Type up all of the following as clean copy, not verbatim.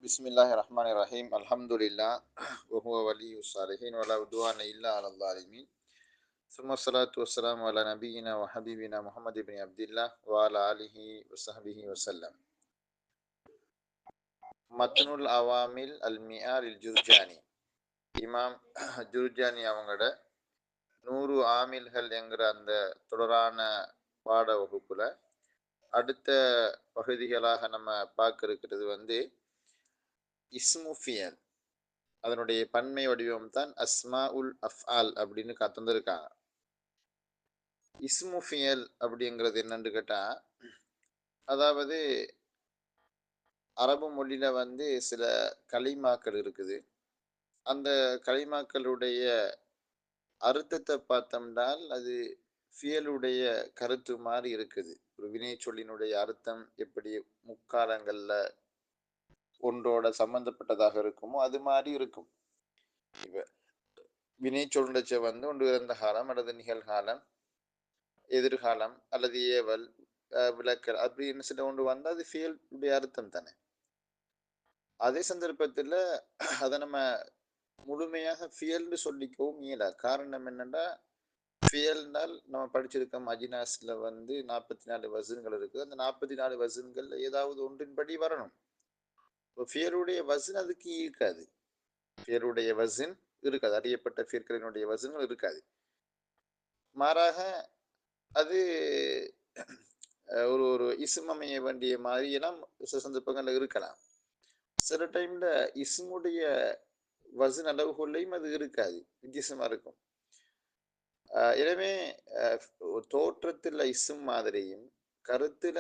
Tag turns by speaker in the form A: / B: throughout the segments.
A: بسم الله الرحمن الرحيم الحمد لله وهو ولي الصالحين ولا عدوان إلا على الظالمين ثم الصلاة والسلام على نبينا وحبيبنا محمد بن عبد الله وعلى آله وصحبه وسلم. மத்னுல் அவாமில் அல்-மிஆர் இல்-ஜுர்ஜானி, இமாம் ஜுர்ஜானி அவங்களோட 100 ஆமில்கள் என்கிற அந்த தொடரான பாட வகுப்புல அடுத்த பகுதிகளாக நம்ம பார்க்க இருக்கிறது இஸ்மு ஃபியல். அதனுடைய பன்மை வடிவம் தான் அஸ்மா உல் அஃஆல் அப்படின்னு தந்திருக்காங்க. இஸ்மு ஃபியல் அப்படிங்கிறது என்னன்னு கேட்டா, அதாவது அரபு மொழியில சில கலிமாக்கள் இருக்குது. அந்த கலிமாக்களுடைய அர்த்தத்தை பார்த்தோம்னால் அது ஃபியலுடைய கருத்து மாதிரி இருக்குது. ஒரு வினை சொல்லினுடைய அர்த்தம் எப்படி முக்காலங்கள்ல ஒன்றோட சம்பந்தப்பட்டதாக இருக்குமோ அது மாதிரி இருக்கும். இப்ப வினை சொல்றச்ச ஒன்று இறந்த காலம் அல்லது நிகழ்காலம், எதிர்காலம் அல்லது ஏவல், விளக்கல் அப்படின்னு சில ஒன்று வந்தால் அது ஃபியலுடைய அர்த்தம் தானே. அதே சந்தர்ப்பத்தில் அதை நம்ம முழுமையாக ஃபியல்னு சொல்லிக்கவும் இயலாது. காரணம் என்னன்னா, ஃபியல்னால் நம்ம படிச்சிருக்கோம் அஜினாஸ்ல 44 வசன்கள் இருக்குது. அந்த 44 வசன்கள் ஏதாவது ஒன்றின்படி வரணும். இப்போ ஃபியலுடைய வசன் அதுக்கு இருக்காது. ஃபியலுடைய வசன் இருக்காது. அறியப்பட்ட ஃபியல்களினுடைய வசன்கள் இருக்காது. மாறாக அது ஒரு ஒரு இஸ்ம் அமைய வேண்டிய மாதிரியெல்லாம் சில சந்தர்ப்பங்கள்ல இருக்கலாம். சில டைம்ல இஸ்முடைய வசன் அளவுகளையும் அது இருக்காது, வித்தியாசமா இருக்கும். எனவே தோற்றத்துல இஸ்ம் மாதிரியும் கருத்துல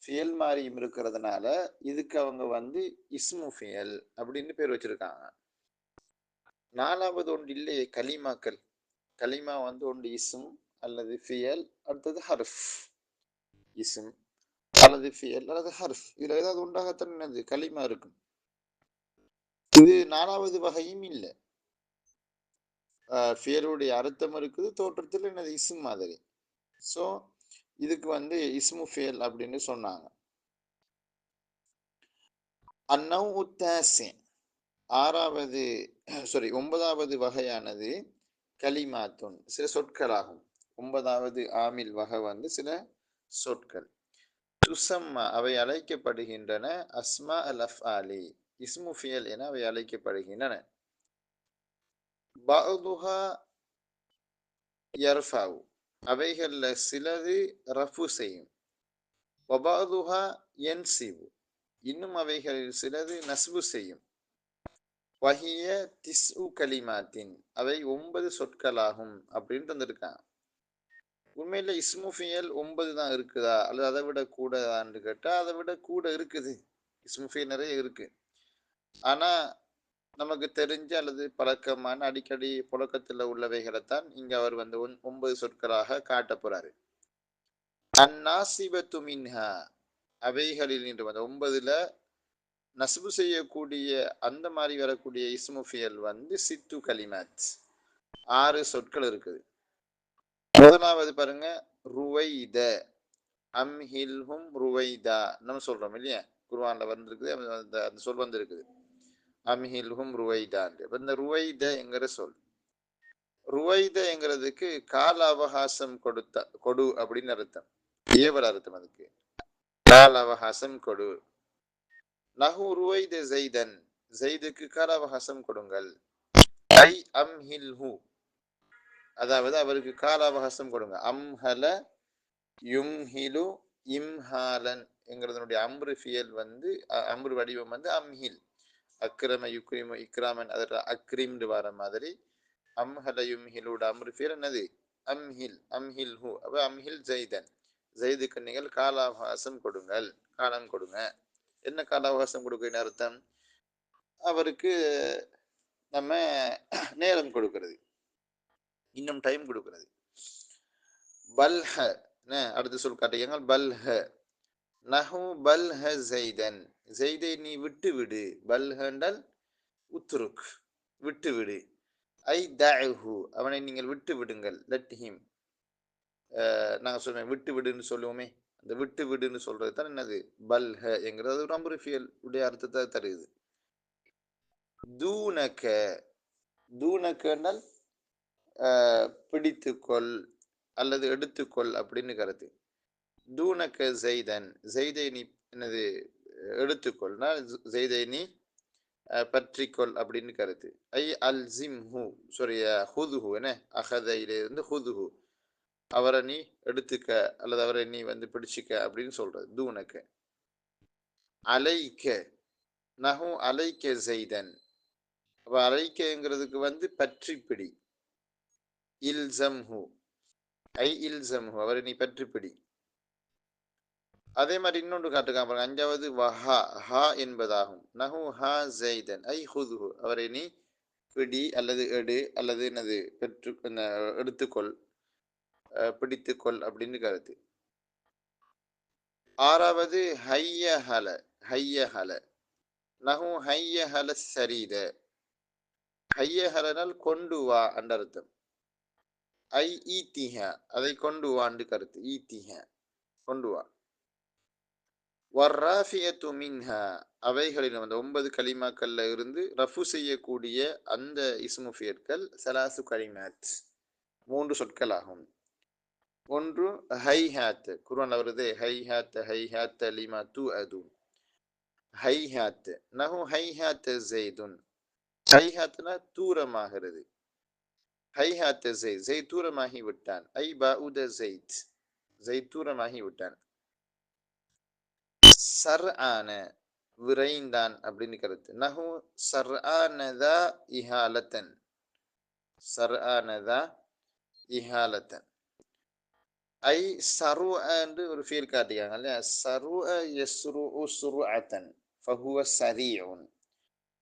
A: ஃபியல் மாதிரியும் இருக்கிறதுனால இதுக்கு அவங்க இஸ்மு ஃபியல் அப்படின்னு பேர் வச்சிருக்காங்க. 4வது ஒன்று இல்லையே கலிமாக்கள். கலிமா ஒன்று இஸ்ம் அல்லது ஃபியல், அடுத்தது ஹர்ஃப். இஸ்ம் அல்லது ஃபியல் அல்லது ஹர்ஃப், இதுல ஏதாவது ஒன்றாகத்தான் என்னது கலிமா இருக்கும். இது 4வது வகையும் இல்லை. ஃபியலுடைய அர்த்தம் இருக்குது, தோற்றத்தில் என்னது இஸ்ம் மாதிரி. ஸோ இதுக்கு இஸ்மு ஃபியல் அப்படின்னு சொன்னாங்க. அன்னவு தாசி, 9வது வகையானது கலிமாத்துன், சில சொற்களாகும். 9வது ஆமில் வகை சில சொற்கள். துசம்மா, அவை அழைக்கப்படுகின்றன. அஸ்மா அல் அஃஆலி, இஸ்மு ஃபியல் என அவை அழைக்கப்படுகின்றன. பஅதுஹா யர்ஃபஉ, அவைகள்ல சிலது ரஃபு செய்யும். வபஅதுஹா யன்சிபு, இன்னும் அவைகளில் சிலது நஸ்பு செய்யும். வஹிய திஸ்உ கலிமாத்தின், அவை 9 சொற்களாகும் அப்படின்னு தந்திருக்காங்க. உண்மையில இஸ்மு ஃபியல் 9 தான் இருக்குதா அல்லது அதை விட கூடதான்னு கேட்டா அதை விட கூட இருக்குது. இஸ்மு ஃபியல் நிறைய இருக்கு. ஆனா நமக்கு தெரிஞ்ச அல்லது பழக்கமான அடிக்கடி புழக்கத்துல உள்ளவைகளைத்தான் இங்க அவர் 9 சொற்களாக காட்ட போறாரு. அந்நாசிபத்து மின்ஹா, அவைகளில் நின்று 9ல நஸ்பு செய்யக்கூடிய அந்த மாதிரி வரக்கூடிய இஸ்மு ஃபியல் சித்து கலிமாத், 6 சொற்கள் இருக்குது. முதலாவது பாருங்க, ருவைத, அம்ஹில்ஹும் ருவைதா நம்ம சொல்றோம் இல்லையா, குர்ஆன்ல வந்திருக்குது. அந்த சொல் வந்திருக்குது, அம்ஹில்ஹும் ருவைதான். இந்த ருவைத என்கிற சொல், ருவைத என்கிறதுக்கு கால அவகாசம் கொடு அப்படின்னு அர்த்தம், ஏவல் அர்த்தம். அதுக்கு கால அவகாசம் கொடு. நஹு ருவைத ஜெய்தன், ஜெய்துக்கு கால அவகாசம் கொடுங்கள். ஐ அம்ஹில்ஹு, அதாவது அவருக்கு கால அவகாசம் கொடுங்க. அம்ஹல யும்ஹிலு இம்ஹாலன் என்கிறதனுடைய அம்ரு ஃபியல் அம்ரு வடிவம் அம்ஹில். அக்ரம யுக்ரிமு இக்ராமன், அதில் அக்ரிம்னு வர மாதிரி அம்ஹல யும்ஹிலோட அம்ரு ஃபியல் என்னது அம்ஹில். அம்ஹில் ஹூ, அப்போ அம்ஹில் ஜெய்தன், ஜெய்துக்கு நீங்கள் கால அவகாசம் கொடுங்கள், காலம் கொடுங்க. என்ன கால அவகாசம் கொடுக்க அர்த்தம்? அவருக்கு நம்ம நேரம் கொடுக்கிறது, இன்னும் டைம் கொடுக்கிறது. பல்ஹ, அடுத்து சொல் காட்டுங்க. பல்ஹ நஹு பல்ஹ ஜெய்தன், ஜெய்தை நீ விட்டு விடு. பல்ஹண்டல் உத்ருக், விட்டு விடு. ஐ தஅஹு, அவனை நீங்கள் விட்டு விடுங்கள். லெட் ஹிம், நாங்கள் சொல்லுவேன் விட்டு விடுன்னு சொல்லுவோமே, அந்த விட்டு விடுன்னு சொல்றது தான் என்னது பல்ஹ என்கிறது ஒரு அம்ரு ஃபியல் உடைய அர்த்தத்தை தருது. தூனக, தூனக என்றால் பிடித்துக்கொள் அல்லது எடுத்துக்கொள் அப்படின்னு கருத்து. தூனக ஜெய்தன், ஜெய்தை நீ என்னது எடுத்துக்கொள்னா ஜெய்தை நீ பற்றிக்கொள் அப்படின்னு கருத்து. ஐ அல் ஜிம் ஹூ, சாரி ஹுதுஹு என்ன, அகதையிலிருந்து ஹுதுஹு, அவரை நீ எடுத்துக்க அல்லது அவரை நீ வந்து பிடிச்சிக்க அப்படின்னு சொல்றது தூனக்க. அலைக்க, நஹு அலைக்க ஜெய்தன், அப்ப அலைக்கங்கிறதுக்கு வந்து பற்றி பிடி. இல்சம்ஹு, ஐ இல்சம்ஹு, அவரை நீ பற்றி பிடி. அதே மாதிரி இன்னொன்று காட்டுக்காம பாருங்க, அஞ்சாவது வஹா, ஹா என்பதாகும். நஹு ஹா ஜெய்தன் ஐ ஹுதுஹு, அவரை நீ பிடி அல்லது எடு அல்லது என்னது பெற்று எடுத்துக்கொள், பிடித்துக்கொள் அப்படின்னு கருத்து. ஆறாவது ஹையஹல, ஹையஹல, நஹு ஹையஹல சரீத, ஹையஹலனால் கொண்டு வா என்ற அர்த்தம். ஐ ஈத்திஹ, அதை கொண்டு வாண்டு கருத்து. ஈத்திஹ கொண்டு வா. வர்ராஃபியத்து மின்ஹா, அவைகளில் அந்த 9 கலிமாக்கள்ல இருந்து ரஃபு செய்யக்கூடிய அந்த இஸ்முஃபியற்கள் சலாசு கலிமாத், 3 சொற்கள் ஆகும். ஒன்று ஹைஹாத், குர்ஆன்ல வருது ஹைஹாத் ஹைஹாத் லிமா துஅதுன், ஹைஹாத், நஹு ஹைஹாத் ஸைதுன், ஹைஹாத்னா தூரமாகிறது. ஹைஹாத் ஸைத், ஸைத் தூரமாகி விட்டான். ஐ பஉத ஸைத், ஸைத் தூரமாகி விட்டான். சர்ஆன, விரைந்தான் அப்படின்னு கருத்து. நஹு சர்ஆனதா இஹாலத்தன், சர்ஆனதா இஹாலத்தன். ஐ சரு என்று ஒரு ஃபீல் காட்டிக்காங்க இல்லையா, சரு யஸ்ரு சுருஅத்தன் ஃபஹுவ சரீஉன்.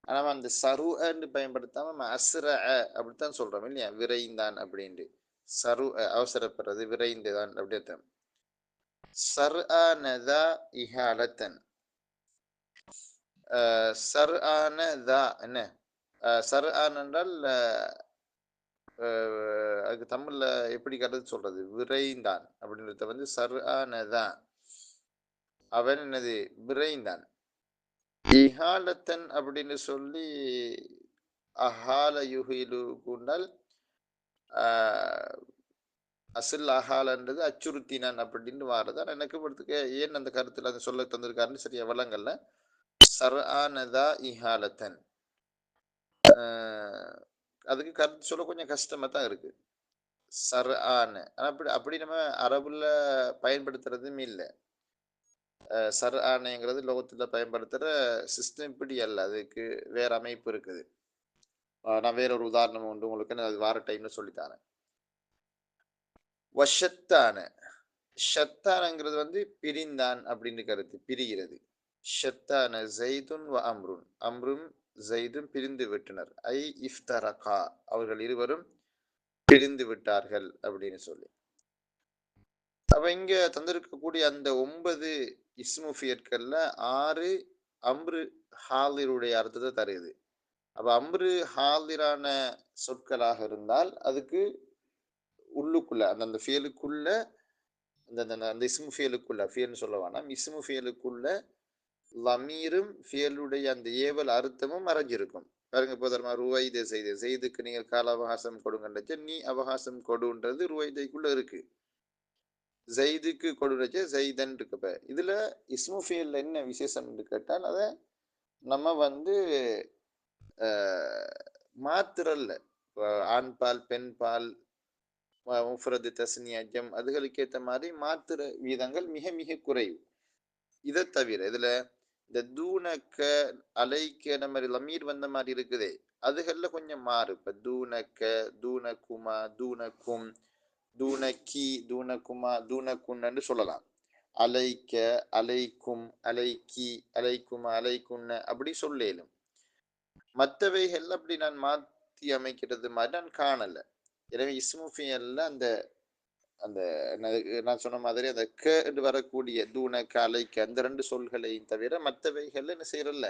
A: ஆனால் அந்த சரு என்று பயன்படுத்தாம அஸ்ர அப்படித்தான் சொல்றோம் இல்லையா, விரைந்தான் அப்படின்ட்டு. சரு அவசரப்படுறது, விரைந்துதான் அப்படி அர்த்தம். சர்ஆனதா இஹாலத்தன், சர்ஆனதா என்ன, சர்ஆன் என்றால் அதுக்கு தமிழ்ல எப்படி கருத்து சொல்றது, விரைந்தான் அப்படின்றத வந்து சர்ஆனதான், அவன் என்னது விரைந்தான். இஹாலத்தன் அப்படின்னு சொல்லி அஹால யுஹிலு கூண்டால் அசில் அஹாலன்றது அச்சுறுத்தினான் அப்படின்னு வாரதான். எனக்கு படுத்துக்க ஏன் அந்த கருத்துல அந்த சொல்ல தந்திருக்காருன்னு சரியா வழங்கல்ல. சர்ஆனதா இஹாலத்தன், அதுக்கு கருத்து சொல்ல கொஞ்சம் கஷ்டமா தான் இருக்கு. சர்ஆன் அப்படி அப்படி நம்ம அரபுல பயன்படுத்துறதும் இல்லை. சர்ஆனைங்கிறது லோகத்துல பயன்படுத்துற சிஸ்டம் இப்படி அல்ல, அதுக்கு வேற அமைப்பு இருக்குது. நான் வேற ஒரு உதாரணம் உண்டு உங்களுக்கு, நான் அது வார டைம்ல சொல்லித்தரேன். வஷத்தான, ஷத்தானங்கிறது வந்து பிரிந்தான் அப்படின்னு கருத்து, பிரிகிறது. ஷத்தான ஜெய்துன் வ அம்ருன், அம்ரும் ஜெய்தும் பிரிந்து விட்டனர். ஐ இஃப்தரகா, அவர்கள் இருவரும் பிரிந்து விட்டார்கள் அப்படின்னு சொல்லி. அப்ப இங்க தந்திருக்கக்கூடிய அந்த 9 இஸ்முஃபியற்கள்ல 6 அம்ரு ஹாலிருடைய அர்த்தத்தை தருது. அப்ப அம்ரு ஹாலிரான சொற்களாக இருந்தால் அதுக்கு உள்ளுக்குள்ள அந்த ஃபியலுக்குள்ள அந்த இஸ்மு ஃபியலுக்குள்ள, ஃபியல்னு சொல்ல வேணாம், இஸ்மு ஃபியலுக்குள்ள லமீரும் ஃபியலுடைய அந்த ஏவல் அர்த்தமும் மறைஞ்சிருக்கும். பாருங்க போதர்மா, ருவைதை செய்து, செய்துக்கு நீங்கள் கால அவகாசம் கொடுங்கன்றச்சு, நீ அவகாசம் கொடுன்றது ருவைதைக்குள்ள இருக்கு. ஜெய்துக்கு கொடுறச்சு ஜெய்தன் இருக்கு. இப்ப இதுல இஸ்மு ஃபியல்ல என்ன விசேஷம் என்று கேட்டால் அதை நம்ம வந்து மாத்திரல்ல, ஆண் பால் பெண் பால் முஃப்ரது தஸ்னியா ஜம் அதுகளுக்கு ஏற்ற மாதிரி மாத்திர வீதங்கள் மிக மிக குறைவு. இதை தவிர இதுல இந்த தூணக்க அலைக்க நம்ம லமீர் வந்த மாதிரி இருக்குதே, அதுகள்ல கொஞ்சம் மாறு. இப்ப தூணக்க, தூணக்குமா, தூணக்கும், தூணக்கி, தூணக்குமா, தூணக்குன்னு சொல்லலாம். அலைக்க, அலைக்கும், அலைக்கி, அலைக்குமா, அலைக்குன்ன அப்படி சொல்லேலும். மற்றவைகள் அப்படி நான் மாற்றி அமைக்கிறது மாதிரி நான் காணல. எனவே இஸ்முஃபியல்ல அந்த அந்த நான் சொன்ன மாதிரி அந்த க என்று வரக்கூடிய தூணக்க அலைக்க அந்த 2 சொல்களையும் தவிர மற்றவைகள் என்ன செய்யறல்ல,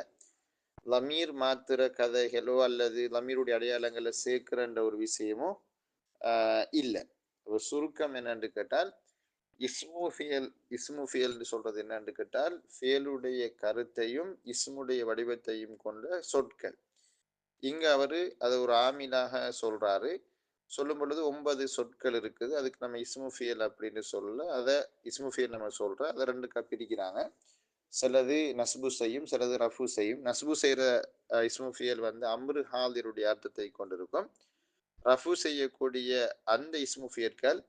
A: லமீர் மாத்திர கதைகளோ அல்லது லமீருடைய அடையாளங்களை சேர்க்கிற ஒரு விஷயமோ இல்லை. சுருக்கம் என்னன்னு கேட்டால் இஸ்முஃபியல், இஸ்முஃபியல் சொல்றது என்னன்னு கேட்டால் ஃபியலுடைய கருத்தையும் இஸ்முடைய வடிவத்தையும் கொண்ட சொற்கள். இங்க அவரு அதை ஒரு ஆமிலாக சொல்றாரு. சொல்லும் பொழுது 9 சொற்கள் இருக்குது. அதுக்கு நம்ம இஸ்மு ஃபியல் அப்படின்னு சொல்ல, அதை இஸ்மு ஃபியல் நம்ம சொல்றோம். அதை 2க்கா பிரிக்கிறாங்க. சிலது நஸ்பு செய்யும், சிலது ரஃபு செய்யும். நஸ்பு செய்கிற இஸ்மு ஃபியல் வந்து அம்ரு ஹாதிருடைய அர்த்தத்தை கொண்டிருக்கும். ரஃபு செய்யக்கூடிய அந்த இஸ்மு ஃபியல்கள்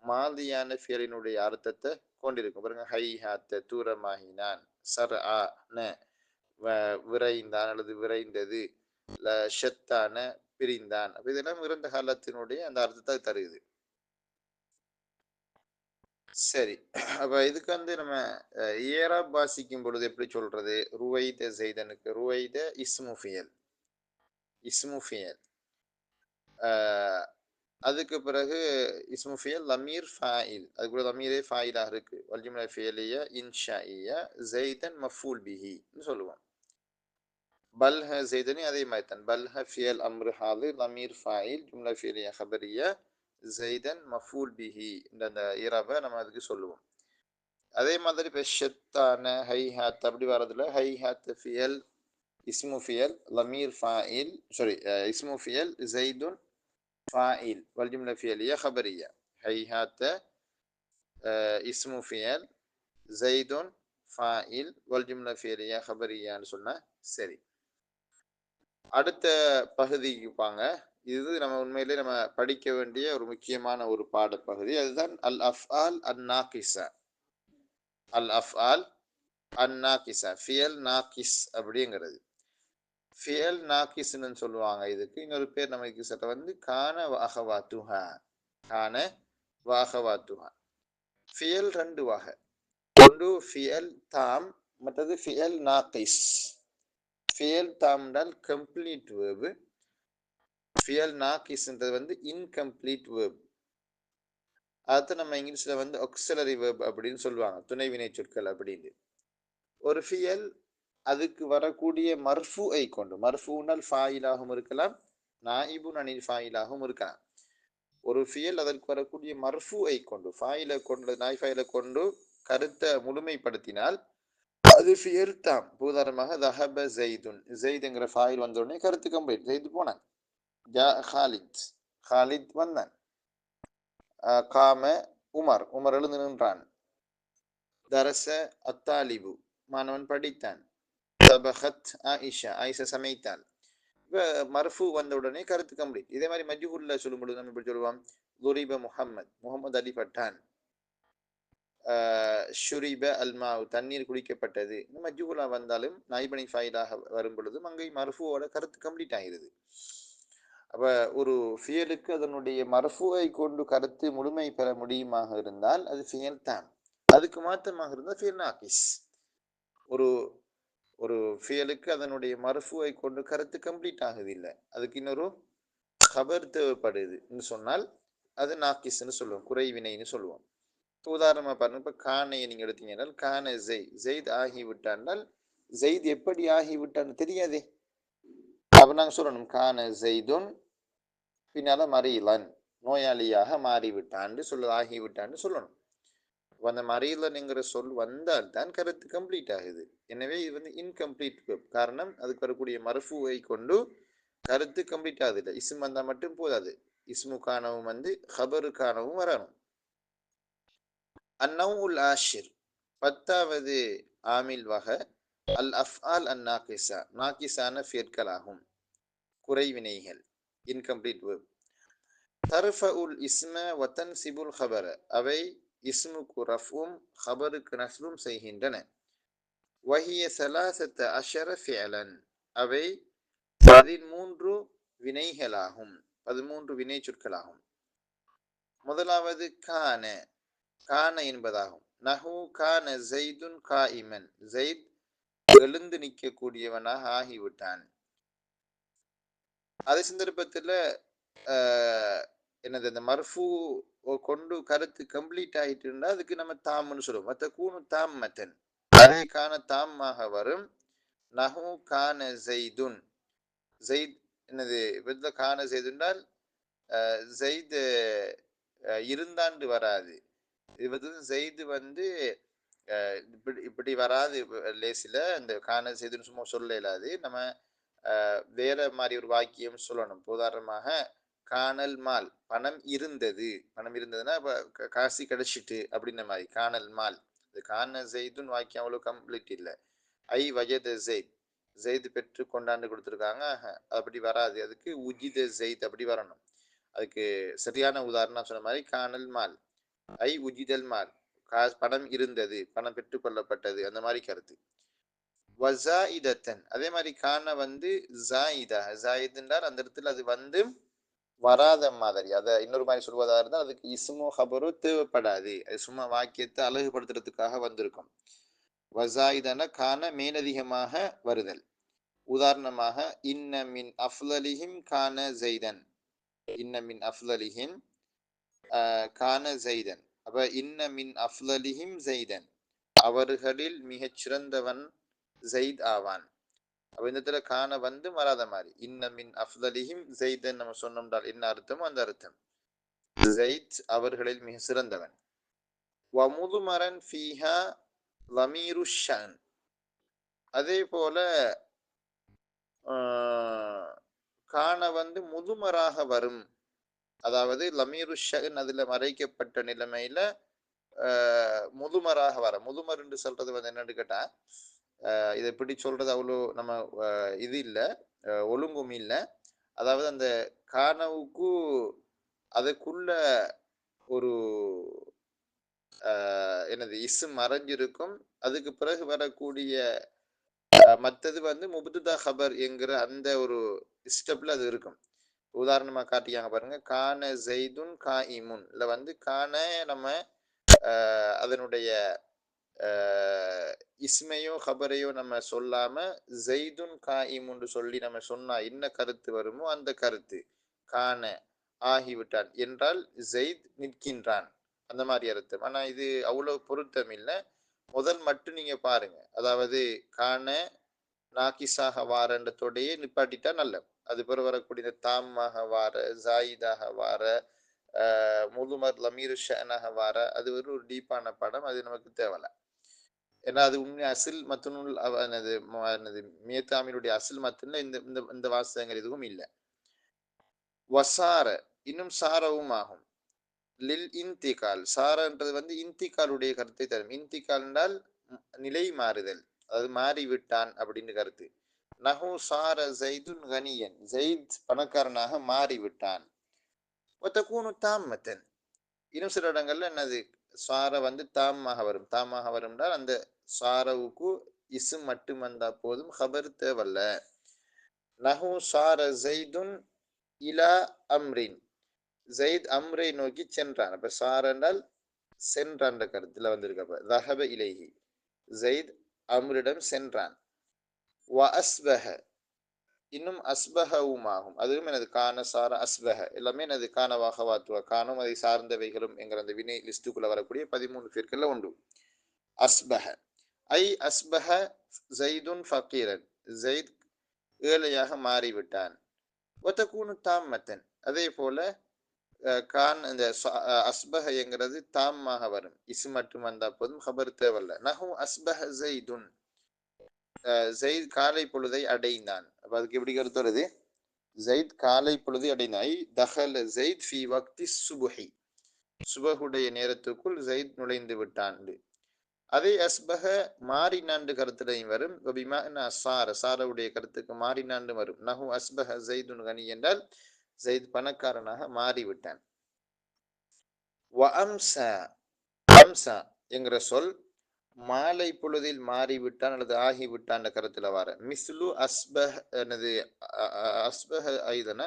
A: மாதியான ஃபியலினுடைய அர்த்தத்தை கொண்டிருக்கும். பாருங்க, ஹை ஹாத்த தூரமாகினான், சர் ஆ ந விரைந்தான் அல்லது விரைந்தது, ஷத்தான பிரிந்தான். அப்ப இதெல்லாம் இறந்த காலத்தினுடைய அந்த அர்த்தத்தை தருது. சரி, அப்ப இதுக்கு வந்து நம்ம ஏராப் வாசிக்கும் பொழுது எப்படி சொல்றது? ருவைத ஜெய்தனுக்கு ருவைத இஸ்முஃபியல், இஸ்முஃபியல். அதுக்கு பிறகு இஸ்முஃபியல் லமீர் ஃபாயில், அது கூட லமீரே ஃபாயிலாக இருக்கு. வல்ஜும்லா ஃபியலிய இன்ஷாஇய ஜெய்தன் மஃபூல் பிஹின்னு சொல்லுவோம். பல்ஹ ஜெய்தனி அதே மாதிரி தான். பல்ஹ ஃபியல் அம்ரு ஹாலு லமீர் ஃபாயில் ஜும்லா ஃபியலிய ஹபரியா ஜெய்தன் மஃபூல் பிஹி இந்த இரவை நம்ம அதுக்கு சொல்லுவோம். அதே மாதிரி இப்போ ஷெத்தான ஹை ஹாத் அப்படி வர்றதுல ஹை ஹாத் ஃபியல் இஸ்மு ஃபியல் லமீர் ஃபாயில், சாரி இஸ்மு ஃபியல் ஜெய்துன் ஃபாயில் வல்ஜும்லா ஃபியலிய ஹபரியா. ஹை ஹாத்த இஸ்மு ஃபியல் ஜெய்துன் ஃபாயில் வல்ஜும்லா ஃபியலிய ஹபரியான்னு சொன்னா சரி. அடுத்த பகுதிக்கு பாங்க. இது நம்ம உண்மையிலே நம்ம படிக்க வேண்டிய ஒரு முக்கியமான ஒரு பாடப்பகுதி. அதுதான் அல் அஃப்ஆல் அன் நாகிஸா. அல் அஃப்ஆல் அன் நாகிஸா, ஃபியல் நாகிஸ் அப்படிங்கிறது. ஃபியல் நாகிஸ்ன்னு சொல்லுவாங்க. இதுக்கு இன்னொரு பேர் நமக்கு சட்ட வந்து கான வஅஹவாத்துஹா. கான வஅஹவாத்துஹா. ஃபியல் 2 வகை. ஒன்று ஃபியல் தாம், மற்றது ஃபியல் நாகிஸ். ஃபியல் தாம் என்றால் கம்ப்ளீட் வேர்பு. ஃபியல் நாகிஸ்ன்றது வந்து இன்கம்ப்ளீட் வேர்ப். அதை நம்ம இங்கிலீஷில் வந்து ஆக்சிலரி வேர்ப் அப்படின்னு சொல்லுவாங்க, துணை வினை சொற்கள் அப்படின்னு. ஒரு ஃபியல் அதுக்கு வரக்கூடிய மர்ஃபூஐ கொண்டு, மர்ஃபூனால் ஃபாயிலாகவும் இருக்கலாம், நாயிபுன் அனில் ஃபாயிலாகவும் இருக்கலாம். ஒரு ஃபியல் அதற்கு வரக்கூடிய மர்ஃபூஐ கொண்டு, ஃபாயிலை கொண்டு, நாய் ஃபாயிலை கொண்டு கருத்தை முழுமைப்படுத்தினால் அது ஃபியல் தாம். உதாரணமாக தஹப ஜெய்துன், ஜெய்துங்கிற ஃபாயில் வந்த உடனே கருத்து கம்ப்ளீட், ஜெய்து போனான். ஜா ஹாலித், ஹாலித் வந்தான். காம உமர், உமர் எழுந்து நின்றான். தரச அத்தாலிபு, மாணவன் படித்தான். தபஹத் ஆயிஷா, ஆயிஷா சமைத்தாள். இப்போ மர்ஃபு வந்த உடனே கருத்து கம்ப்ளீட். இதே மாதிரி மஜ்ஹூல்ல சொல்லும் பொழுது நம்ம இப்படி சொல்லுவோம், துரிப முஹம்மத், முகமது அடிபட்டான். ஷுரிப அல்மாவு, தண்ணீர் குடிக்கப்பட்டது. இந்த மஜ்ஹூலா வந்தாலும் நாய்பனி ஃபைலாக வரும் பொழுதும் அங்கே மர்ஃபுவோட கருத்து கம்ப்ளீட் ஆகிறது. அப்ப ஒரு ஃபியலுக்கு அதனுடைய மர்ஃபுவை கொண்டு கருத்து முழுமை பெற முடியுமாக இருந்தால் அது ஃபியல் தான். அதுக்கு மாற்றமாக இருந்தால் ஃபியல் நாகிஸ். ஒரு ஒரு ஃபியலுக்கு அதனுடைய மர்ஃபுவை கொண்டு கருத்து கம்ப்ளீட் ஆகுதில்லை, அதுக்கு இன்னொரு ஹபர் தேவைப்படுதுன்னு சொன்னால் அது நாகிஸ்ன்னு சொல்லுவோம், குறைவினைன்னு சொல்லுவோம். உதாரணமா பாருங்க, இப்ப கானையை நீங்க எடுத்தீங்கன்னா கான ஜெயித் ஆகிவிட்டால் ஜெயித் எப்படி ஆகிவிட்டான்னு தெரியாதே. அப்ப நாங்க சொல்லணும் கான ஜெய்துன், பின்னால மரீலன், நோயாளியாக மாறிவிட்டான்னு சொல்ல, ஆகிவிட்டான்னு சொல்லணும். அந்த மரீலன்ங்கிற சொல் வந்தால் தான் கருத்து கம்ப்ளீட் ஆகுது. எனவே இது வந்து இன்கம்ப்ளீட் வேர்ப். காரணம் அதுக்கு வரக்கூடிய மர்ஃபுவை கொண்டு கருத்து கம்ப்ளீட் ஆகுது. இஸ்ம் வந்தா மட்டும் போதாது, இஸ்முக்கானவும் வந்து ஹபருக்கானவும் வரணும். அந்நவுல் ஆஷிர், 10வது ஆமில் வகை அல் அஃப்ஆல் அன் நாகிஸா, நாகிஸான ஃபியற்களாகும், குறைவினைகள், இன்கம்ப்ளீட் வேர்ப். தர்ஃபஉல் இஸ்ம வ தன்சிபுல் ஹபர, அவை இஸ்முக்கு ரஃபும் ஹபருக்கு நஸ்பும் செய்கின்றன. வஹிய ஸலாஸத அஷர ஃபிஅலன், அவை 13 வினைகளாகும், 13 வினை சொற்களாகும். முதலாவது கான, கான என்பதாகும். நஹு கான ஜெய்துன் காயிமன், ஜெயித் எழுந்து நிற்கக்கூடியவனாக ஆகிவிட்டான். அதே சந்தர்ப்பத்தில் என்னது, இந்த மர்ஃபு கொண்டு கருத்து கம்ப்ளீட் ஆகிட்டு இருந்தால் அதுக்கு நம்ம தாம்னு சொல்லுவோம். மற்ற கூணு தாம் மத்தன், அதே கான தாமாக வரும். நஹு கான ஜெய்துன், ஜெயித் என்னது வித கான ஜெய்துன்னால் ஜெயித் இருந்தாண்டு வராது. இது வந்து ஜெயிது வந்து இப்படி இப்படி வராது லேசில். இந்த கான செய்துன்னு சும்மா சொல்ல இயலாது. நம்ம வேற மாதிரி ஒரு வாக்கியம் சொல்லணும். உதாரணமாக காணல் மால் பணம் இருந்தது. பணம் இருந்ததுன்னா இப்ப காசு கிடைச்சிட்டு அப்படின்ற மாதிரி காணல் மால். இது காண ஜெய்துன்னு வாக்கியம் அவ்வளவு கம்ப்ளீட் இல்லை. ஐ வஜத ஜெயித் ஜெயித் பெற்று கொண்டாந்து கொடுத்துருக்காங்க. அப்படி வராது. அதுக்கு உஜித ஜெயித் அப்படி வரணும். அதுக்கு சரியான உதாரணம் நான் சொன்ன மாதிரி காணல் மால் ஐ உஜிதல் மால் பணம் இருந்தது, பணம் பெற்றுக் கொள்ளப்பட்டது, அந்த மாதிரி கருத்து. வஸாயிதத்தன் அதே மாதிரி காண வந்து ஜாயிதா ஜாயித் என்றால் அந்த இடத்துல அது வந்து வராத மாதிரி. அதை இன்னொரு மாதிரி சொல்வதா இருந்தால் அதுக்கு இஸ்மோ ஹபரோ தேவைப்படாது. அது சும்மா வாக்கியத்தை அழகுபடுத்துறதுக்காக வந்திருக்கும். வஸாயிதன காண மேலதிகமாக வருதல். உதாரணமாக இன்ன மின் அஃலலிஹிம் கான ஜெய்தன். இன்ன மின் அஃலலிஹிம் கான ஜெய்தன். அப்ப இன்ன மின் அஃலலிஹிம் ஜெய்தன், அவர்களில் மிகச் சிறந்தவன் ஜெயித் ஆவான். அப்ப இந்த இடத்துல காண வந்து வராத மாதிரி இன்ன மின் அஃலலிஹிம் ஜெய்தன் நம்ம சொன்னோம்னால் என்ன அர்த்தமோ அந்த அர்த்தம். ஜெயித் அவர்களில் மிக சிறந்தவன். வமுதுமரன் ஃபீஹா லமீரு ஷன். அதே போல காண வந்து முதுமராக வரும். அதாவது லமீரு ஷன் அதுல மறைக்கப்பட்ட நிலைமையில முதுமராக வர. முதுமர் என்று சொல்றது வந்து என்னன்னு கேட்டா இதை எப்படி சொல்றது அவ்வளோ நம்ம இது இல்லை, ஒழுங்கும் இல்லை. அதாவது அந்த காணவுக்கு அதுக்குள்ள ஒரு என்னது இசு மறைஞ்சிருக்கும். அதுக்கு பிறகு வரக்கூடிய மற்றது வந்து முபுதா ஹபர் என்கிற அந்த ஒரு ஸ்டெப்ல அது இருக்கும். உதாரணமா காட்டியாங்க பாருங்க, கான ஜெய்துன் கா இமுன். இல்ல வந்து கான நம்ம அதனுடைய இஸ்மையோ ஹபரையோ நம்ம சொல்லாம ஜெய்துன் கா இமுன்னு சொல்லி நம்ம சொன்னா என்ன கருத்து வருமோ அந்த கருத்து. கான ஆகிவிட்டான் என்றால் ஜெயித் நிற்கின்றான், அந்த மாதிரி அர்த்தம். ஆனா இது அவ்வளவு பொருத்தம் இல்லை. முதல் மட்டும் நீங்க பாருங்க. அதாவது காண நாக்கிசாக வாரன்றதோடையே நிப்பாட்டிட்டா நல்ல. அது பிறகு வரக்கூடிய தாமாக வார, ஜாயிதாக வார, முதுமர் லமீர் ஷனாக வார, அது ஒரு டீப்பான படம். அது நமக்கு தேவையில்ல. ஏன்னா அது உண்மை அசில் மத்தனுள் என்னது மியத்தாமினுடைய அசில் மத்தன்ல இந்த இந்த இந்த வாசகங்கள் எதுவும் இல்லை. வசார இன்னும் சாரவும் ஆகும். லில் இன்திகால். சாரன்றது வந்து இன்திகாலுடைய கருத்தை தரும். இன்திகால் என்றால் நிலை மாறுதல், அதாவது மாறிவிட்டான் அப்படின்னு கருத்து. நஹு சார ஜெய்துன் கனியன், ஜெயித் பணக்காரனாக மாறிவிட்டான். ஒத்தக்கூனு தாமத்தன். இன்னும் சில இடங்கள்ல என்னது சார வந்து தாமாக வரும். தாமாக வரும் என்றால் அந்த சாரவுக்கு இசு மட்டும் வந்தா போதும், ஹபர் தேவல்ல. நஹு சார ஜெய்துன் இலா அம்ரின், ஜெயித் அம்ரை நோக்கி சென்றான். அப்ப சார் என்றால் சென்றான் கருத்துல வந்திருக்க. ரஹப இலைஹி, ஜெயித் அம்ரிடம் சென்றான். வ அஸ்பஹ இன்னும் அஸ்பஹவும் ஆகும். அதுவும் எனது கான சார அஸ்பஹ எல்லாமே எனது கானவாக வாத்துவ காணும் அதை சார்ந்தவைகளும் என்கிற அந்த வினை லிஸ்டுக்குள்ள வரக்கூடிய 13 பேர்கள்ல உண்டு. அஸ்பஹ ஐ அஸ்பஹ ஜெய்துன் ஃபக்கீரன், ஜெயித் ஏழையாக மாறிவிட்டான். ஒத்தக்கூனு தாமத்தன். அதே போல கான் இந்த அஸ்பஹங்கிறது தாமாக வரும். இசு மட்டும் வந்தா போதும், ஹபர் தேவல்ல. நஹு அஸ்பஹ ஜெய்துன், ஜெயித் காலை பொழுதை அடைந்தான். அப்ப அதுக்கு எப்படி கருத்து வருது? ஜெயித் காலை பொழுதை அடைந்தான். தஹல ஜெயித் ஃபி வக்தி சுபுஹி, சுபஹுடைய நேரத்துக்குள் ஜெயித் நுழைந்து விட்டான். அதே அஸ்பஹ மாறினாண்டு கருத்துலையும் வரும். சார சாரவுடைய கருத்துக்கு மாறினாண்டு வரும். நஹு அஸ்பஹ ஜெய்துன் கனி என்றால் ஜெயித் பணக்காரனாக மாறிவிட்டான். வ அம்சா, அம்சா என்கிற சொல் மாலை பொழுதில் மாறிவிட்டான் அல்லது ஆகிவிட்டான் கருத்துல வர. மிஸ்லு அஸ்பஹ் என்னது அஸ்பஹ ஐதன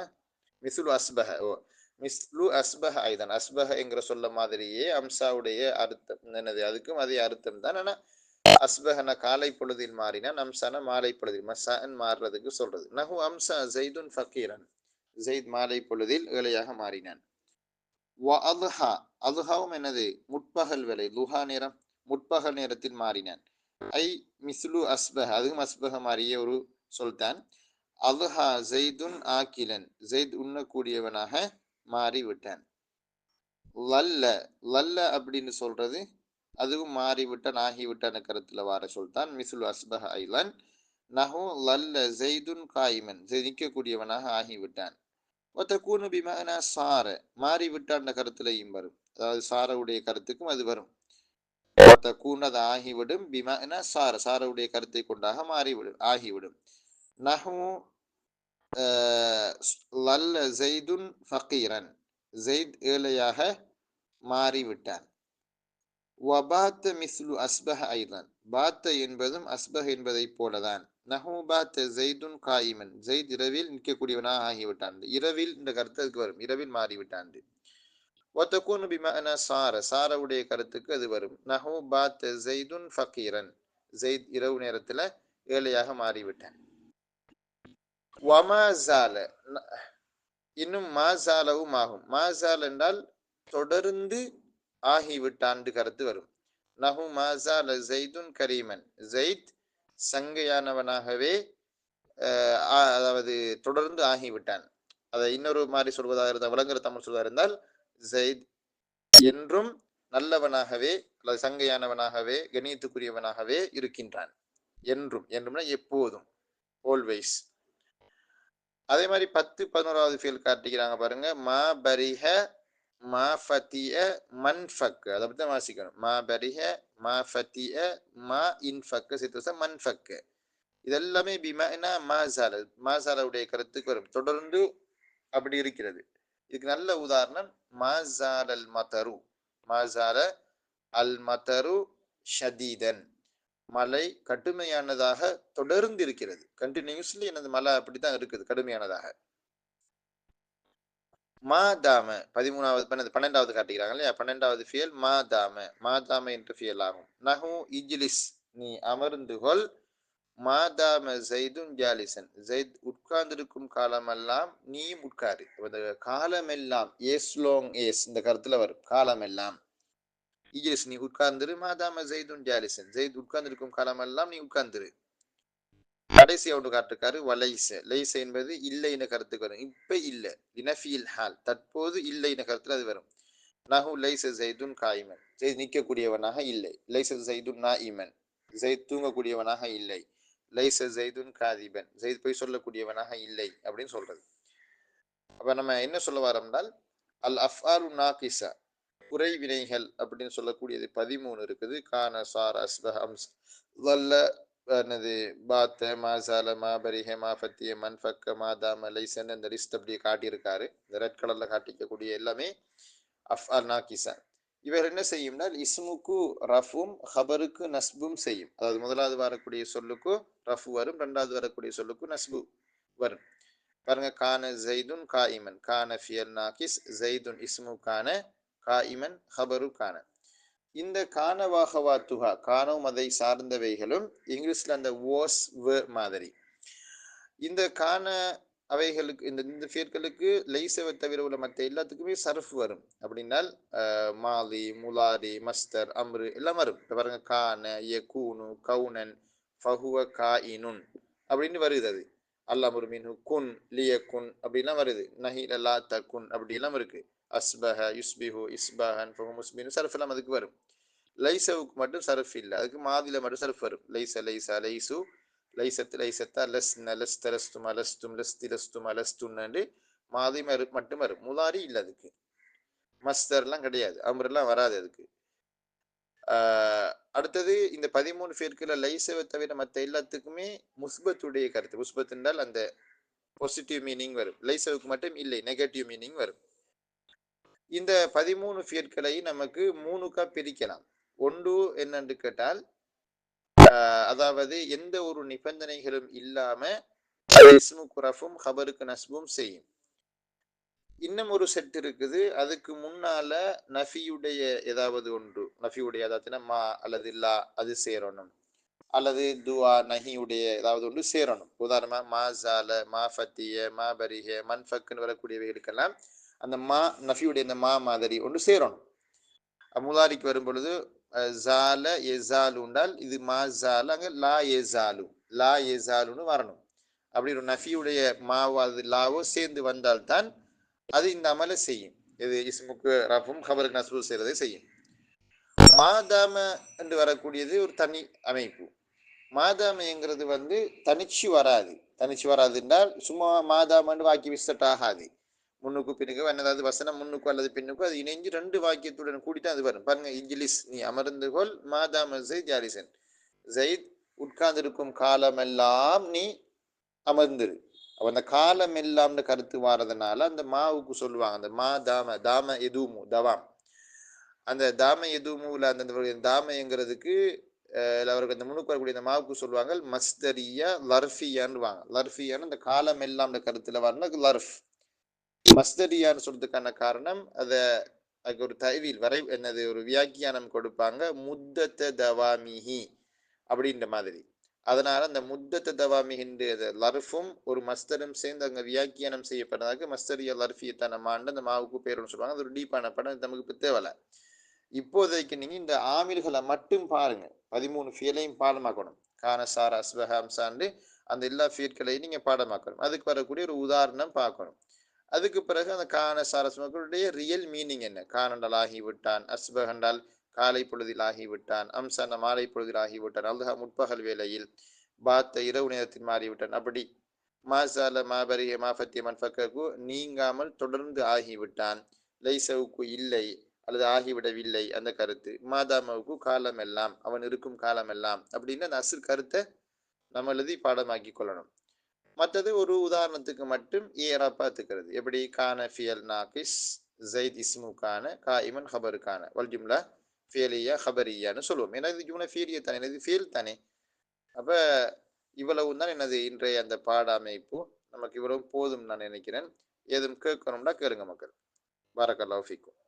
A: மிஸ்லு அஸ்பஹ. ஓ மிஸ்லு அஸ்பஹ ஐதன், அஸ்பஹ என்கிற சொல்ல மாதிரியே அம்சாவுடைய அர்த்தம் என்னது, அதுக்கும் அதே அர்த்தம் தான். ஆனா அஸ்பஹன காலை பொழுதில் மாறினான், அம்சான மாலை பொழுதில் மசான் மாறுறதுக்கு சொல்றது. நஹு அம்சா ஜெய்துன் ஃபக்கீரன், ஜெயித் மாலை பொழுதில் ஏழையாக மாறினான். வ அல்ஹா, அல்ஹாவும் என்னது முற்பகல் வேலை, லுஹா நேரம், முற்பகல் நேரத்தில் மாறினான். ஐ மிஸ்லு அஸ்பஹ, அதுவும் அஸ்பஹ மாறிய ஒரு சொல்தான். அல்ஹா ஜெய்துன் ஆக்கிலன், ஜெயித் உண்ணக்கூடியவனாக மாறிவிட்டான். லல்ல, லல்ல அப்படின்னு சொல்றது அதுவும் மாறிவிட்டான் ஆகிவிட்டான் கருத்துல வார சொல்தான். மிஸ்லு அஸ்பஹ ஐலன் நஹு லல்ல ஜெய்துன் காயிமன், நிற்கக்கூடியவனாக ஆகிவிட்டான். ஒத்தக்கூனு பிமஅனா சார, மாறிவிட்டான் கருத்துலையும் வரும். அதாவது சாரவுடைய கருத்துக்கும் அது வரும். ஒத்தக்கூன் அது ஆகிவிடும், பிமஅனா சார, சாரவுடைய கருத்தை கொண்டாக மாறிவிடும், ஆகிவிடும். நஹு லல்ல ஜெய்துன் ஃபகீரன், ஜெயித் ஏழையாக மாறிவிட்டான். வபாத்த மிஸ்லு அஸ்பஹ ஐதான், பாத்த என்பதும் அஸ்பஹ் என்பதை போலதான். நஹு பாத்த ஜெய்துன் காயிமன், ஜெயித் இரவில் நிற்கக்கூடியவனாக ஆகிவிட்டான். இரவில் இந்த கருத்துக்கு வரும், இரவில் மாறிவிட்டான். ஒத்தக்கூனு பிமஅனா சார, சாரவுடைய கருத்துக்கு அது வரும். நஹு பாத்த ஜெய்துன் ஃபகீரன், ஜெயித் இரவு நேரத்துல ஏழையாக மாறிவிட்டான். வமாசால, இன்னும் மாசாலவும் ஆகும். மாசால் என்றால் தொடர்ந்து ஆகிவிட்டான் கருத்து வரும். நஹு மாசால ஜெய்துன் கரீமன், ஜெயித் சங்கையானவனாகவே அதாவது தொடர்ந்து ஆகிவிட்டான். அதை இன்னொரு மாதிரி சொல்வதாக இருந்தால், விளங்குற தமிழ் சொல்வதாக இருந்தால், ஜெயித் என்றும் நல்லவனாகவே அல்லது சங்கையானவனாகவே கணியத்துக்குரியவனாகவே இருக்கின்றான். என்றும், என்றும்னா எப்போதும், ஆல்வேஸ். அதே மாதிரி 10, 11வது ஃபீல் காட்டிக்கிறாங்க பாருங்க. மா பரிஹ மா ஃபத்திய மன் ஃபக், அதை பற்றி தான் வாசிக்கணும். மா பரிஹ மா ஃபத்திய மா இன்ஃபக் சித்துச மன் ஃபக், இதெல்லாமே பிமஅனா மாசால, மாசாலவுடைய கருத்துக்கு வரும். தொடர்ந்து அப்படி இருக்கிறது. இதுக்கு நல்ல உதாரணம் மாசால அல் மதரு, மாசால அல் மதரு ஷதீதன், மழை கடுமையானதாக தொடர்ந்து இருக்கிறது. கண்டினியூஸ்லி எனது மழை அப்படித்தான் இருக்குது, கடுமையானதாக. மாதாம 13வது 12வது காட்டுகிறாங்க இல்லையா, 12வது ஃபியல் மாதாம, மாதாம என்று ஃபியல் ஆகும். நஹு இஜ்லிஸ், நீ அமர்ந்து கொள். மாதாம ஜெய்துன் ஜாலிசன், ஜெயித் உட்கார்ந்திருக்கும் காலமெல்லாம் நீயும் உட்காரு. காலமெல்லாம், எஸ் லாங் எஸ் இந்த கருத்துல வரும், காலமெல்லாம். இஜ்லிஸ், நீ உட்கார்ந்துரு. மாதாம ஜெய்துன் ஜாலிசன், ஜெயித் உட்கார்ந்திருக்கும் காலமெல்லாம் நீ உட்கார்ந்துரு. கடைசி ஒன்று காட்டுக்காரு வலைச, லைச என்பது இல்லைன்னு கருத்துக்கு வரும். இப்ப இல்ல, இனஃபில் ஹால், தற்போது இல்லைன்னு கருத்துல அது வரும். நஹு லைச ஜெய்துன் காயிமன், ஜெயித் நிற்கக்கூடியவனாக இல்லை. லைச ஜெய்துன் நாயிமன், ஜெயித் தூங்கக்கூடியவனாக இல்லை. லைச ஜெய்துன் காதிபன், ஜெயித் போய் சொல்லக்கூடியவனாக இல்லை அப்படின்னு சொல்றது. அப்ப நம்ம என்ன சொல்ல வரோம்னால், அல் அஃஆலு நாகிஸா, குறை வினைகள் அப்படின்னு சொல்லக்கூடியது 13 இருக்குது. கான சார் அஸ்பஹ அம்ஸ் வல்ல, என்னது பாத்த மாசால மா பரிஹ மா ஃபத்திய மன் ஃபக்க மாதாம லைசன், இந்த லிஸ்ட் அப்படியே காட்டியிருக்காரு. இந்த ரெட் கலர்ல காட்டிக்கக்கூடிய எல்லாமே அஃஆல் நாகிஸா. இவர் என்ன செய்யும்னா, இஸ்முக்கு ரஃபும் ஹபருக்கு நஸ்பும் செய்யும். அதாவது முதலாவது வரக்கூடிய சொல்லுக்கு ரஃபு வரும், ரெண்டாவது வரக்கூடிய சொல்லுக்கு நஸ்பு வரும். பாருங்க, கான ஜெய்துன் காயிமன், கான ஃபியல் நாகிஸ், ஜெய்துன் இஸ்மு கான, காயிமன் ஹபரு கான. இந்த கானவாகவாத்துகா, கானவும் அதை சார்ந்தவைகளும் இங்கிலீஷ்ல அந்த வாஸ் மாதிரி. இந்த கான அவைகளுக்கு, இந்த ஃபியர்களுக்கு லைசவை தவிர உள்ள மற்ற எல்லாத்துக்குமே சர்ஃப் வரும். அப்படின்னால் மாலி, முலாரி, மஸ்தர், அம்ரு எல்லாம் வரும். இப்போ பாருங்க, கான யகூனு கவுனன் ஃபஹுவ காயினுன் அப்படின்னு வருது. அது அல்லாமுரு மின்ஹு குன் லியகுன் அப்படிலாம் வருது. நஹில லா தகுன் அப்படிலாம் இருக்கு. அஸ்பஹ யுஸ்பிஹு இஸ்பஹன் ஃபஹு முஸ்பினு, சர்ஃப் எல்லாம் அதுக்கு வரும். லைசவுக்கு மட்டும் சர்ஃப் இல்லை, அதுக்கு மாதில மட்டும் சர்ஃப் வரும். லைச லைசா லைசு, லைசத்து லைசத்தா, லஸ்ன லஸ்த லஸ்துமா லஸ்தும் லஸ்தி லஸ்துமா லஸ்துன்னு மாதி மட்டும் வரும். முலாரி இல்லை அதுக்கு, மஸ்தர்லாம் கிடையாது, அம்ரெல்லாம் வராது அதுக்கு. அடுத்தது இந்த 13 பேருக்குள்ள லைசவை தவிர மற்ற எல்லாத்துக்குமே முஸ்பத்துடைய கருத்து. முஸ்பத் என்றால் அந்த பாசிட்டிவ் மீனிங் வரும். லைசவுக்கு மட்டும் இல்லை, நெகட்டிவ் மீனிங் வரும். இந்த 13 பேர்களை நமக்கு 3க்கா பிரிக்கலாம். ஒன்று என்னன்னு கேட்டால், அதாவது எந்த ஒரு நிபந்தனைகளும் இல்லாம இஸ்முக்கு ரஃபும் ஹபருக்கு நஸ்பும் செய்யும். இன்னும் ஒரு செட் இருக்குது, அதுக்கு முன்னால நஃபியுடைய ஏதாவது ஒன்று, நஃபியுடைய அதாவது மா அல்லது லா அது சேரணும், அல்லது துவா நஹியுடைய ஏதாவது ஒன்று சேரணும். உதாரணமா மா ஜால, மா ஃபத்திய, மா பரிஹ, மன்ஃபக்குன்னு வரக்கூடியவைகளுக்கெல்லாம் அந்த மா நஃபியுடைய இந்த மா மாதிரி ஒன்று சேரணும். முதாரிக்கு வரும் பொழுது ஜால எசாலு உண்டால் இது மா ஜால, அங்கே லா எசாலு, லா எசாலுன்னு வரணும். அப்படி ஒரு நஃபியுடைய மாவாது லாவோ சேர்ந்து வந்தால்தான் அது இந்த அமலை செய்யும். இது இஸ்முக்கு ரஃபும் ஹபருக்கு நஸ்பு செய்யறதை செய்யும். மாதாம என்று வரக்கூடியது ஒரு தனி அமைப்பு. மாதாமைங்கிறது தனிச்சு வராது. தனிச்சு வராது என்றால் சும்மா மாதாமன்னு வாக்கி விசட் ஆகாது. முன்னுக்கு பின்னுக்கு என்னதாவது வசனம் முன்னுக்கு அல்லது பின்னுக்கு அது இணைஞ்சு 2 வாக்கியத்துடன் கூடித்தான் அது வரும். பாருங்க, இஜ்லிஸ் நீ அமர்ந்து கொள், மாதாம ஸைத் ஜாலிஸன். ஸைத் உட்கார்ந்திருக்கும் காலமெல்லாம் நீ அமர்ந்திரு. அப்ப அந்த காலம் எல்லாம்னு கருத்து வாரதுனால அந்த மாவுக்கு சொல்லுவாங்க அந்த மா தாம தாம எதுமு தவாம். அந்த தாம எதுமுல அந்த தாமைங்கிறதுக்கு அவருக்கு அந்த முன்னுக்கு வரக்கூடிய அந்த மாவுக்கு சொல்லுவாங்க மஸ்தரியா லர்ஃபியான்னுவாங்க. லர்ஃபியான்னு அந்த காலம் எல்லாம் அந்த கருத்துல வரணும் லர்ஃப். மஸ்தரியான்னு சொல்றதுக்கான காரணம் அதுக்கு ஒரு தைவீல் வரை என்னது ஒரு வியாக்கியானம் கொடுப்பாங்க, முத்தத்த தவாமிஹி அப்படின்ற மாதிரி. அதனால அந்த முத்தத்த தவாமிகின்ற லர்ஃபும் ஒரு மஸ்தரும் சேர்ந்து அங்கே வியாக்கியானம் செய்யப்படுறதாக மஸ்தரியா லர்ஃபியத்தனமாண்டு அந்த மாவுக்கு பேருன்னு சொல்லுவாங்க. அது ஒரு டீப்பான படம், நமக்கு தேவையில்ல. இப்போதைக்கு நீங்க இந்த ஆமில்களை மட்டும் பாருங்க. 13 ஃபியலையும் பாடமாக்கணும். கானசார அஸ்பஹ அம்சாண்டு அந்த எல்லா ஃபியற்களையும் நீங்க பாடமாக்கணும். அதுக்கு வரக்கூடிய ஒரு உதாரணம் பார்க்கணும். அதுக்கு பிறகு அந்த கான சாரஸ்மகளுடைய ரியல் மீனிங் என்ன? கானண்டால் ஆகிவிட்டான், அஸ்பகண்டால் காலை பொழுதில் ஆகிவிட்டான், அம்சன மாலை பொழுதில் ஆகிவிட்டான், அல்ஹா முற்பகல் வேளையில், பாத்த இரவு நேரத்தில் மாறிவிட்டான். அப்படி மாசால மாபரிய மாஃபத்திய மன்ஃபக்கு நீங்காமல் தொடர்ந்து ஆகிவிட்டான், லைசவுக்கு இல்லை அல்லது ஆகிவிடவில்லை அந்த கருத்து, மாதாமாவுக்கு காலம் எல்லாம் அவன் இருக்கும் காலம் எல்லாம் அப்படின்னு அந்த அசல் கருத்தை நம்ம எழுதி பாடமாக்கி கொள்ளணும். மற்றது ஒரு உதாரணத்துக்கு மட்டும் ஏரா பார்த்துக்கிறது. எப்படி கான ஃபியல் நாகிஸ் ஜெயித் இஸ்முக்கான காயிமன் ஹபருக்கான வல் ஜும்லா ஃபியலியா ஹபரியான்னு சொல்லுவோம். ஏன்னா இது ஜும்லா ஃபியலியா தானே, இது ஃபியல் தானே. அப்போ இவ்வளவு தான் எனது இன்றைய அந்த பாட அமைப்பு. நமக்கு இவ்வளவு போதும் நான் நினைக்கிறேன். ஏதும் கேட்கணும்னா கேளுங்க மக்கள். பாரக்கல்லாஹு ஃபீக்கும்.